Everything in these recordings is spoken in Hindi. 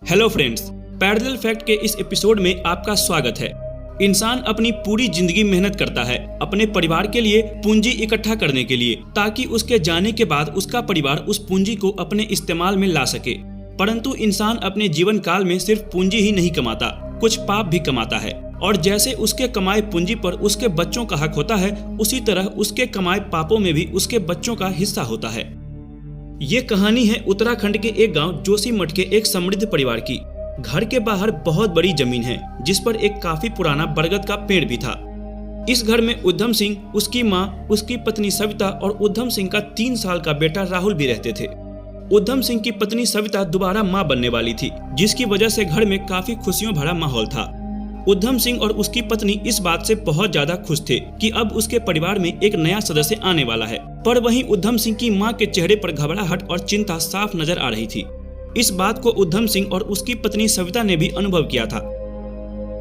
हेलो फ्रेंड्स, पैरेलल फैक्ट के इस एपिसोड में आपका स्वागत है। इंसान अपनी पूरी जिंदगी मेहनत करता है अपने परिवार के लिए पूंजी इकट्ठा करने के लिए, ताकि उसके जाने के बाद उसका परिवार उस पूंजी को अपने इस्तेमाल में ला सके। परंतु इंसान अपने जीवन काल में सिर्फ पूंजी ही नहीं कमाता, कुछ पाप भी कमाता है। और जैसे उसके कमाए पूंजी पर उसके बच्चों का हक होता है, उसी तरह उसके कमाए पापों में भी उसके बच्चों का हिस्सा होता है। ये कहानी है उत्तराखंड के एक गांव जोशीमठ के एक समृद्ध परिवार की। घर के बाहर बहुत बड़ी जमीन है जिस पर एक काफी पुराना बरगद का पेड़ भी था। इस घर में उद्धम सिंह, उसकी माँ, उसकी पत्नी सविता और उद्धम सिंह का 3 साल का बेटा राहुल भी रहते थे। उद्धम सिंह की पत्नी सविता दोबारा माँ बनने वाली थी, जिसकी वजह से घर में काफी खुशियों भरा माहौल था। उद्धम सिंह और उसकी पत्नी इस बात से बहुत ज्यादा खुश थे कि अब उसके परिवार में एक नया सदस्य आने वाला है। पर वहीं उद्धम सिंह की मां के चेहरे पर घबराहट और चिंता साफ नजर आ रही थी। इस बात को उद्धम सिंह और उसकी पत्नी सविता ने भी अनुभव किया था।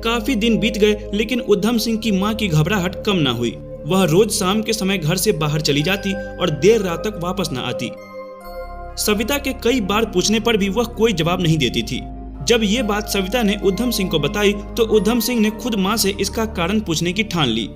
काफी दिन बीत गए, लेकिन उद्धम सिंह की मां की घबराहट कम ना हुई। वह रोज शाम के समय घर से बाहर चली जाती और देर रात तक वापस न आती। सविता के कई बार पूछने पर भी वह कोई जवाब नहीं देती थी। जब ये बात सविता ने उद्धम सिंह को बताई तो उद्धम सिंह ने खुद मां से इसका कारण पूछने की ठान ली।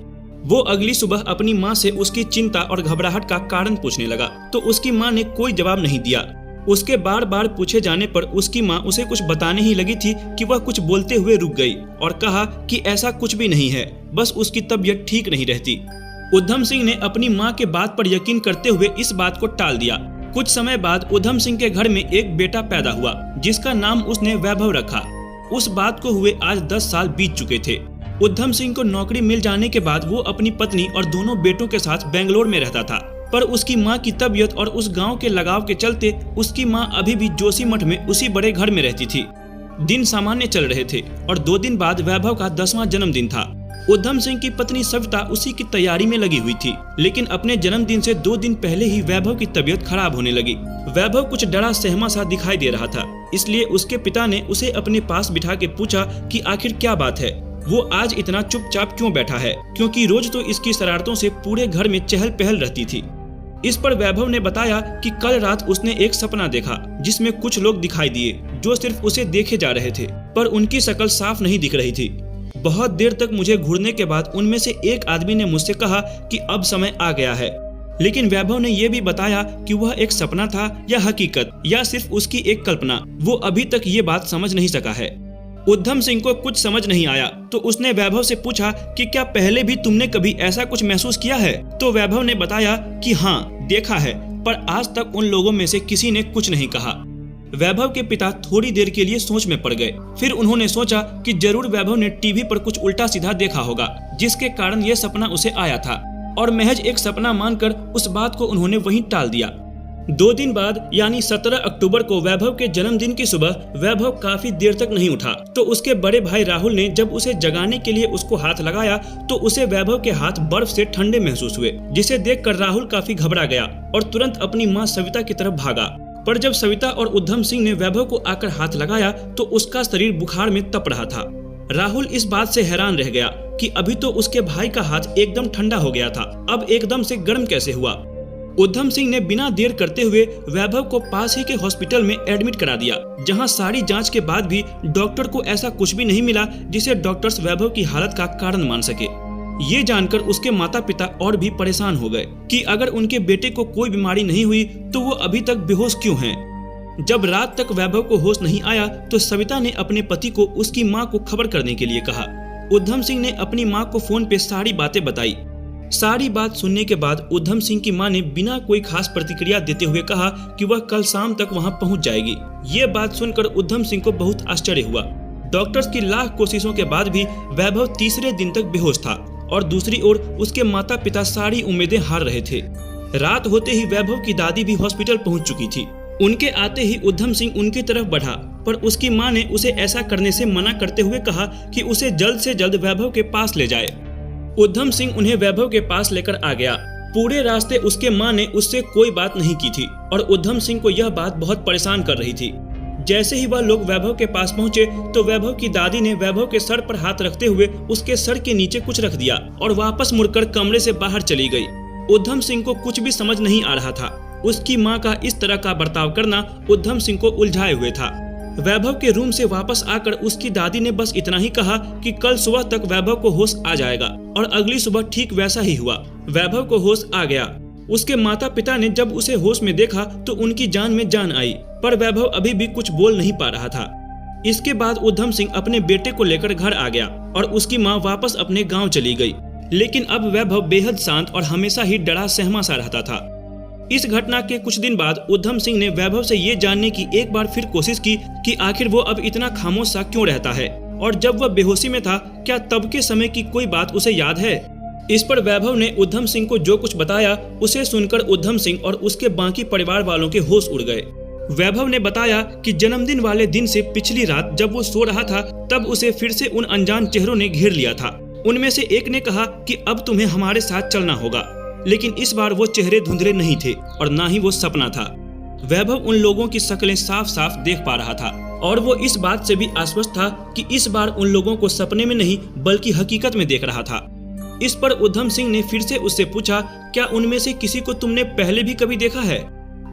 वो अगली सुबह अपनी मां से उसकी चिंता और घबराहट का कारण पूछने लगा, तो उसकी मां ने कोई जवाब नहीं दिया। उसके बार बार पूछे जाने पर उसकी मां उसे कुछ बताने ही लगी थी कि वह कुछ बोलते हुए रुक गई और कहा कि ऐसा कुछ भी नहीं है, बस उसकी तबीयत ठीक नहीं रहती। उद्धम सिंह ने अपनी मां के बात पर यकीन करते हुए इस बात को टाल दिया। कुछ समय बाद उद्धम सिंह के घर में एक बेटा पैदा हुआ, जिसका नाम उसने वैभव रखा। उस बात को हुए आज 10 साल बीत चुके थे। उद्धम सिंह को नौकरी मिल जाने के बाद वो अपनी पत्नी और दोनों बेटों के साथ बेंगलोर में रहता था। पर उसकी मां की तबीयत और उस गांव के लगाव के चलते उसकी मां अभी भी जोशीमठ में उसी बड़े घर में रहती थी। दिन सामान्य चल रहे थे और 2 दिन बाद वैभव का 10वां जन्मदिन था। उद्धम सिंह की पत्नी सविता उसी की तैयारी में लगी हुई थी, लेकिन अपने जन्मदिन से 2 दिन पहले ही वैभव की तबीयत खराब होने लगी। वैभव कुछ डरा सहमा सा दिखाई दे रहा था, इसलिए उसके पिता ने उसे अपने पास बिठा के पूछा कि आखिर क्या बात है, वो आज इतना चुपचाप क्यों बैठा है, क्योंकि रोज तो इसकी शरारतों से पूरे घर में चहल पहल रहती थी। इस पर वैभव ने बताया कि कल रात उसने एक सपना देखा जिसमें कुछ लोग दिखाई दिए जो सिर्फ उसे देखे जा रहे थे, पर उनकी शक्ल साफ नहीं दिख रही थी। बहुत देर तक मुझे घूरने के बाद उनमें से एक आदमी ने मुझसे कहा कि अब समय आ गया है, लेकिन वैभव ने यह भी बताया कि वह एक सपना था या हकीकत या सिर्फ उसकी एक कल्पना, वो अभी तक ये बात समझ नहीं सका है। उद्धम सिंह को कुछ समझ नहीं आया तो उसने वैभव से पूछा कि क्या पहले भी तुमने कभी ऐसा कुछ महसूस किया है? तो वैभव ने बताया कि हाँ, देखा है, पर आज तक उन लोगों में से किसी ने कुछ नहीं कहा। वैभव के पिता थोड़ी देर के लिए सोच में पड़ गए। फिर उन्होंने सोचा कि जरूर वैभव ने टीवी पर कुछ उल्टा सीधा देखा होगा, जिसके कारण यह सपना उसे आया था, और महज एक सपना मानकर उस बात को उन्होंने वहीं टाल दिया। 2 दिन बाद यानी 17 अक्टूबर को वैभव के जन्मदिन की सुबह वैभव काफी देर तक नहीं उठा, तो उसके बड़े भाई राहुल ने जब उसे जगाने के लिए उसको हाथ लगाया तो उसे वैभव के हाथ बर्फ से ठंडे महसूस हुए, जिसे देखकर राहुल काफी घबरा गया और तुरंत अपनी माँ सविता की तरफ भागा। पर जब सविता और उद्धम सिंह ने वैभव को आकर हाथ लगाया तो उसका शरीर बुखार में तप रहा था। राहुल इस बात से हैरान रह गया कि अभी तो उसके भाई का हाथ एकदम ठंडा हो गया था, अब एकदम से गर्म कैसे हुआ। उद्धम सिंह ने बिना देर करते हुए वैभव को पास ही के हॉस्पिटल में एडमिट करा दिया, जहां सारी जांच के बाद भी डॉक्टर को ऐसा कुछ भी नहीं मिला जिसे डॉक्टर्स वैभव की हालत का कारण मान सके। ये जानकर उसके माता पिता और भी परेशान हो गए कि अगर उनके बेटे को कोई बीमारी नहीं हुई तो वो अभी तक बेहोश क्यों हैं। जब रात तक वैभव को होश नहीं आया तो सविता ने अपने पति को उसकी मां को खबर करने के लिए कहा। उद्धम सिंह ने अपनी मां को फोन पे सारी बातें बताई। सारी बात सुनने के बाद उद्धम सिंह की मां ने बिना कोई खास प्रतिक्रिया देते हुए कहा कि वह कल शाम तक वहां पहुंच जाएगी। ये बात सुनकर उद्धम सिंह को बहुत आश्चर्य हुआ। डॉक्टर्स की लाख कोशिशों के बाद भी वैभव तीसरे दिन तक बेहोश था और दूसरी ओर उसके माता पिता सारी उम्मीदें हार रहे थे। रात होते ही वैभव की दादी भी हॉस्पिटल पहुंच चुकी थी। उनके आते ही उद्धम सिंह उनकी तरफ बढ़ा, पर उसकी मां ने उसे ऐसा करने से मना करते हुए कहा कि उसे जल्द से जल्द वैभव के पास ले जाए। उद्धम सिंह उन्हें वैभव के पास लेकर आ गया। पूरे रास्ते उसके मां ने उससे कोई बात नहीं की थी और उद्धम सिंह को यह बात बहुत परेशान कर रही थी। जैसे ही वह लोग वैभव के पास पहुंचे तो वैभव की दादी ने वैभव के सर पर हाथ रखते हुए उसके सर के नीचे कुछ रख दिया और वापस मुड़कर कमरे से बाहर चली गई। उद्धम सिंह को कुछ भी समझ नहीं आ रहा था। उसकी मां का इस तरह का बर्ताव करना उद्धम सिंह को उलझाए हुए था। वैभव के रूम से वापस आकर उसकी दादी ने बस इतना ही कहा कि कल सुबह तक वैभव को होश आ जाएगा, और अगली सुबह ठीक वैसा ही हुआ। वैभव को होश आ गया। उसके माता पिता ने जब उसे होश में देखा तो उनकी जान में जान आई, पर वैभव अभी भी कुछ बोल नहीं पा रहा था। इसके बाद उधम सिंह अपने बेटे को लेकर घर आ गया और उसकी माँ वापस अपने गाँव चली गई। लेकिन अब वैभव बेहद शांत और हमेशा ही डरा सहमा सा रहता था। इस घटना के कुछ दिन बाद उधम सिंह ने वैभव से ये जानने की एक बार फिर कोशिश की कि आखिर वो अब इतना खामोश सा क्यों रहता है, और जब वह बेहोशी में था क्या तब के समय की कोई बात उसे याद है। इस पर वैभव ने उधम सिंह को जो कुछ बताया उसे सुनकर उधम सिंह और उसके बाकी परिवार वालों के होश उड़ गए। वैभव ने बताया कि जन्मदिन वाले दिन से पिछली रात जब वो सो रहा था तब उसे फिर से उन अनजान चेहरों ने घेर लिया था। उनमें से एक ने कहा कि अब तुम्हें हमारे साथ चलना होगा, लेकिन इस बार वो चेहरे धुंधले नहीं थे और ना ही वो सपना था। वैभव उन लोगों की शक्लें साफ साफ देख पा रहा था और वो इस बात से भी आश्वस्त था कि इस बार उन लोगों को सपने में नहीं बल्कि हकीकत में देख रहा था। इस पर उधम सिंह ने फिर से उससे पूछा, क्या उनमें से किसी को तुमने पहले भी कभी देखा है।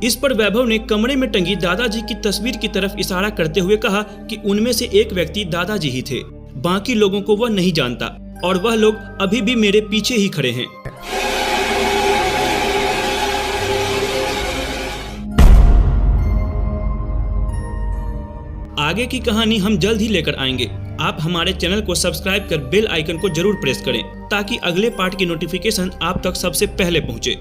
इस पर वैभव ने कमरे में टंगी दादाजी की तस्वीर की तरफ इशारा करते हुए कहा कि उनमें से एक व्यक्ति दादाजी ही थे, बाकी लोगों को वह नहीं जानता और वह लोग अभी भी मेरे पीछे ही खड़े हैं। आगे की कहानी हम जल्द ही लेकर आएंगे। आप हमारे चैनल को सब्सक्राइब कर बेल आइकन को जरूर प्रेस करें ताकि अगले पार्ट की नोटिफिकेशन आप तक सबसे पहले पहुंचे।